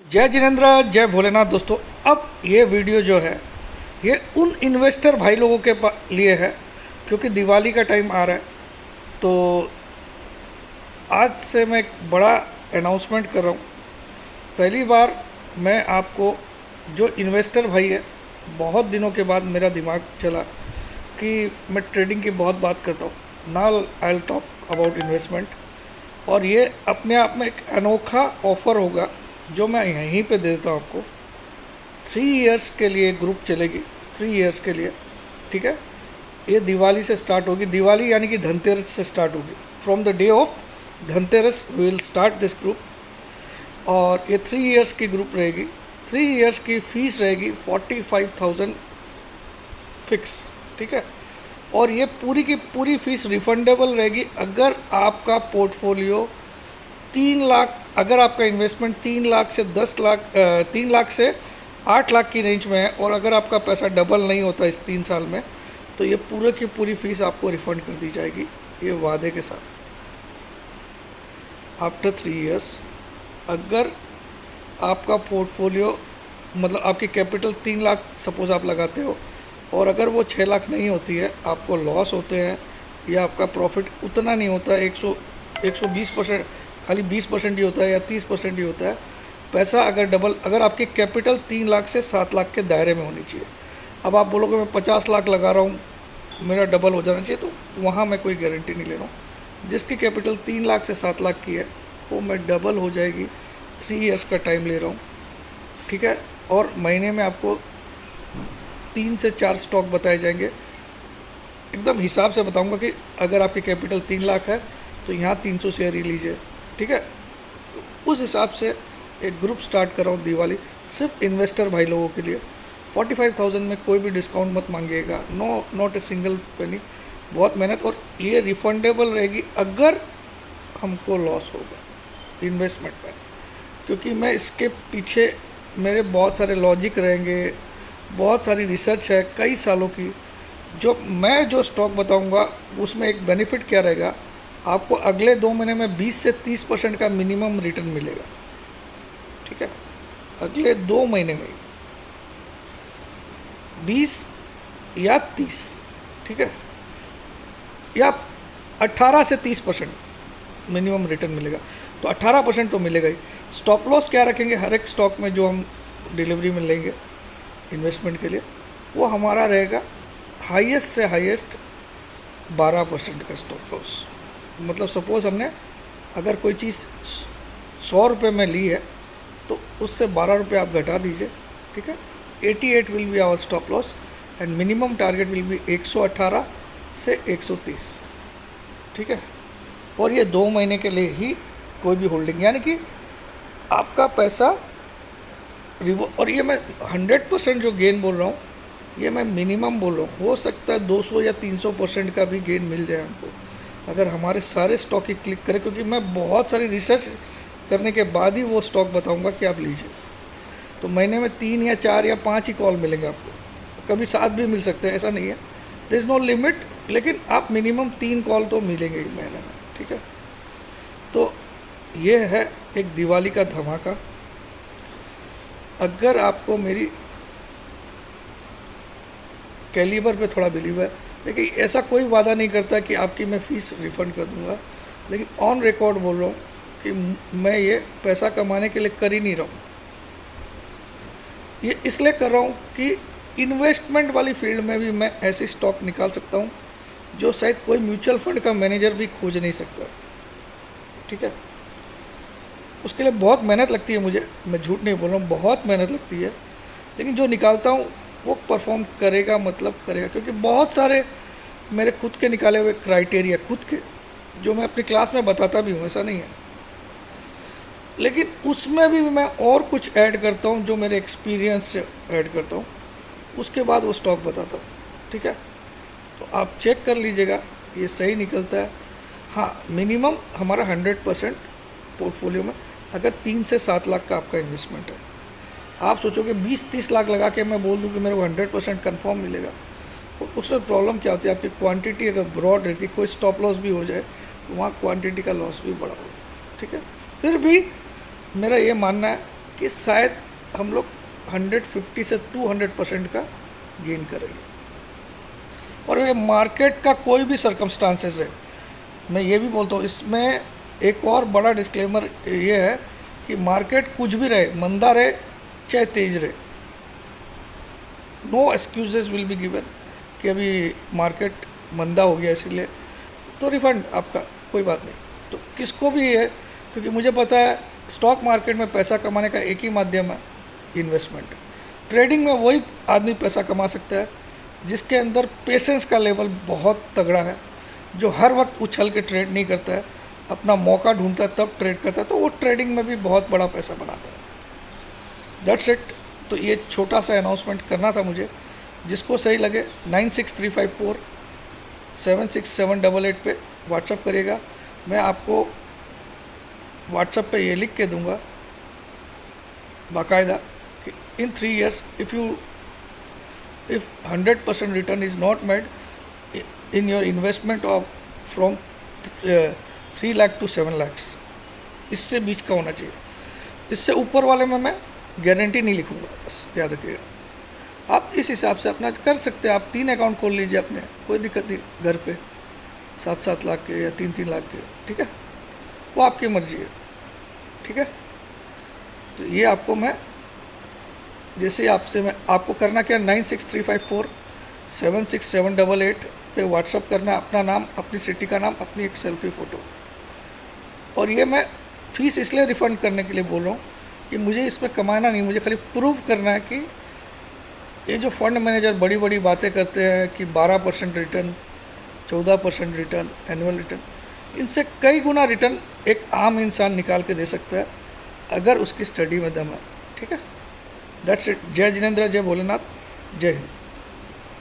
जय जिनेंद्र, जय भोलेनाथ। दोस्तों, अब ये वीडियो जो है ये उन इन्वेस्टर भाई लोगों के लिए है क्योंकि दिवाली का टाइम आ रहा है। तो आज से मैं एक बड़ा अनाउंसमेंट कर रहा हूँ। पहली बार मैं आपको, जो इन्वेस्टर भाई है, बहुत दिनों के बाद मेरा दिमाग चला कि मैं ट्रेडिंग की बहुत बात करता हूँ। Now I will talk about investment, और ये अपने आप में एक अनोखा ऑफ़र होगा जो मैं यहीं पे दे देता हूँ आपको। 3 इयर्स के लिए ग्रुप चलेगी, 3 इयर्स के लिए, ठीक है। ये दिवाली से स्टार्ट होगी, दिवाली यानी कि धनतेरस से स्टार्ट होगी। From the day of Dhanteras we will start this group, और ये 3 इयर्स की ग्रुप रहेगी। 3 इयर्स की फ़ीस रहेगी 45,000 फिक्स, ठीक है। और ये पूरी की पूरी फ़ीस रिफंडेबल रहेगी अगर आपका पोर्टफोलियो 3 लाख, अगर आपका इन्वेस्टमेंट 3 लाख से 10 लाख 3 लाख से 8 लाख की रेंज में है, और अगर आपका पैसा डबल नहीं होता इस 3 साल में, तो ये पूरे की पूरी फ़ीस आपको रिफ़ंड कर दी जाएगी, ये वादे के साथ। आफ्टर 3 इयर्स अगर आपका पोर्टफोलियो, मतलब आपकी कैपिटल 3 लाख सपोज़ आप लगाते हो, और अगर वो 6 लाख नहीं होती है, आपको लॉस होते हैं या आपका प्रॉफिट उतना नहीं होता है, 120%, खाली 20% ही होता है या 30% ही होता है, पैसा अगर डबल, अगर आपकी कैपिटल 3 लाख से 7 लाख के दायरे में होनी चाहिए। अब आप बोलोगे मैं 50 लाख लगा रहा हूँ, मेरा डबल हो जाना चाहिए, तो वहाँ मैं कोई गारंटी नहीं ले रहा हूँ। जिसकी कैपिटल 3 लाख से 7 लाख की है, वो मैं डबल हो जाएगी। 3 इयर्स का टाइम ले रहा हूँ, ठीक है। और महीने में आपको 3 से 4 स्टॉक बताए जाएंगे। एकदम हिसाब से बताऊंगा कि अगर आपकी कैपिटल 3 लाख है तो यहाँ 300 शेयर ही लीजिए, ठीक है। उस हिसाब से एक ग्रुप स्टार्ट कर रहा हूँ दिवाली, सिर्फ इन्वेस्टर भाई लोगों के लिए। 45,000 में कोई भी डिस्काउंट मत मांगिएगा, नॉट ए सिंगल पेनी। बहुत मेहनत, और ये रिफंडेबल रहेगी अगर हमको लॉस होगा इन्वेस्टमेंट में, क्योंकि मैं इसके पीछे मेरे बहुत सारे लॉजिक रहेंगे, बहुत सारी रिसर्च है कई सालों की। जो स्टॉक बताऊंगा उसमें एक बेनिफिट क्या रहेगा, आपको अगले 2 महीने में 20 से 30% का मिनिमम रिटर्न मिलेगा, ठीक है। अगले 2 महीने में 20 या 30, ठीक है, या 18 से 30% मिनिमम रिटर्न मिलेगा। तो 18% तो मिलेगा ही। स्टॉप लॉस क्या रखेंगे हर एक स्टॉक में जो हम डिलीवरी में लेंगे इन्वेस्टमेंट के लिए, वो हमारा रहेगा हाईएस्ट से हाईएस्ट 12% का स्टॉप लॉस। मतलब सपोज़ हमने अगर कोई चीज़ 100 रुपये में ली है, तो उससे 12 रुपये आप घटा दीजिए, ठीक है। 88 will be our stop loss, and minimum target will be 118 से 130, ठीक है। और ये 2 महीने के लिए ही कोई भी होल्डिंग, यानी कि आपका पैसा और ये मैं 100% जो गेन बोल रहा हूँ, ये मैं मिनिमम बोल रहा हूँ। हो सकता है 200 या 300% का भी गेन मिल जाए हमको अगर हमारे सारे स्टॉक ही क्लिक करें, क्योंकि मैं बहुत सारी रिसर्च करने के बाद ही वो स्टॉक बताऊंगा कि आप लीजिए। तो महीने में 3 या 4 या 5 ही कॉल मिलेंगे आपको, कभी 7 भी मिल सकते हैं, ऐसा नहीं है, देयर इज़ नो लिमिट, लेकिन आप मिनिमम 3 कॉल तो मिलेंगे ही महीने में, ठीक है। तो ये है एक दिवाली का धमाका। अगर आपको मेरी कैलिबर पे थोड़ा बिलीव है, लेकिन ऐसा कोई वादा नहीं करता कि आपकी मैं फ़ीस रिफ़ंड कर दूंगा, लेकिन ऑन रिकॉर्ड बोल रहा हूँ कि मैं ये पैसा कमाने के लिए कर ही नहीं रहा हूँ। ये इसलिए कर रहा हूँ कि इन्वेस्टमेंट वाली फील्ड में भी मैं ऐसी स्टॉक निकाल सकता हूँ जो शायद कोई म्यूचुअल फंड का मैनेजर भी खोज नहीं सकता, ठीक है। उसके लिए बहुत मेहनत लगती है मुझे, मैं झूठ नहीं बोल रहा हूँ, बहुत मेहनत लगती है, लेकिन जो निकालता हूँ वो परफॉर्म करेगा, मतलब करेगा, क्योंकि बहुत सारे मेरे खुद के निकाले हुए क्राइटेरिया, खुद के, जो मैं अपनी क्लास में बताता भी हूँ, ऐसा नहीं है, लेकिन उसमें भी मैं और कुछ ऐड करता हूँ जो मेरे एक्सपीरियंस से ऐड करता हूँ, उसके बाद वो स्टॉक बताता हूँ, ठीक है। तो आप चेक कर लीजिएगा, ये सही निकलता है। हाँ, मिनिमम हमारा 100% पोर्टफोलियो में अगर 3 से 7 लाख का आपका इन्वेस्टमेंट है, आप सोचोगे 20-30 लाख लगा के मैं बोल दूं कि मेरे को 100% कन्फर्म मिलेगा, तो उसमें प्रॉब्लम क्या होती है, आपकी क्वांटिटी अगर ब्रॉड रहती, कोई स्टॉप लॉस भी हो जाए तो वहाँ क्वांटिटी का लॉस भी बड़ा होगा, ठीक है। फिर भी मेरा ये मानना है कि शायद हम लोग 150 से 200% का गेन करेंगे। और ये मार्केट का कोई भी सर्कमस्टांसेस है, मैं ये भी बोलता हूँ, इसमें एक और बड़ा डिस्क्लेमर ये है कि मार्केट कुछ भी रहे, मंदा रहे चाहे तेज रहे, no excuses will be given कि अभी मार्केट मंदा हो गया इसलिए तो रिफंड आपका, कोई बात नहीं। तो किसको भी है, क्योंकि मुझे पता है स्टॉक मार्केट में पैसा कमाने का एक ही माध्यम है, इन्वेस्टमेंट। ट्रेडिंग में वही आदमी पैसा कमा सकता है जिसके अंदर पेशेंस का लेवल बहुत तगड़ा है, जो हर वक्त उछल के ट्रेड नहीं करता है, अपना मौका ढूंढता है तब ट्रेड करता है, तो वो ट्रेडिंग में भी बहुत बड़ा पैसा बनाता है। That's it. तो ये छोटा सा अनाउंसमेंट करना था मुझे। जिसको सही लगे 96354 76788 पे व्हाट्सअप करिएगा। मैं आपको व्हाट्सअप पे ये लिख के दूंगा बाकायदा कि इन 3 years if 100% return is not made in your investment of from 3 lakh to 7 lakhs, इससे बीच का होना चाहिए। इससे ऊपर वाले में मैं गारंटी नहीं लिखूंगा, बस याद रखिएगा। आप इस हिसाब से अपना कर सकते हैं। आप 3 अकाउंट खोल लीजिए अपने, कोई दिक्कत नहीं, घर पे 7-7 लाख के या 3-3 लाख के, ठीक है, वो आपकी मर्जी है, ठीक है। तो ये आपको मैं जैसे आपसे मैं आपको करना क्या, 96354 76788 पे व्हाट्सअप करना है, अपना नाम, अपनी सिटी का नाम, अपनी एक सेल्फी फ़ोटो। और ये मैं फ़ीस इसलिए रिफ़ंड करने के लिए बोल रहा हूँ कि मुझे इसमें कमाना नहीं, मुझे खाली प्रूव करना है कि ये जो फंड मैनेजर बड़ी बड़ी बातें करते हैं कि 12% रिटर्न, 14% रिटर्न, एनुअल रिटर्न, इनसे कई गुना रिटर्न एक आम इंसान निकाल के दे सकता है अगर उसकी स्टडी में दम है, ठीक है। That's it. जय जिनेंद्र, जय भोलेनाथ, जय हिंद।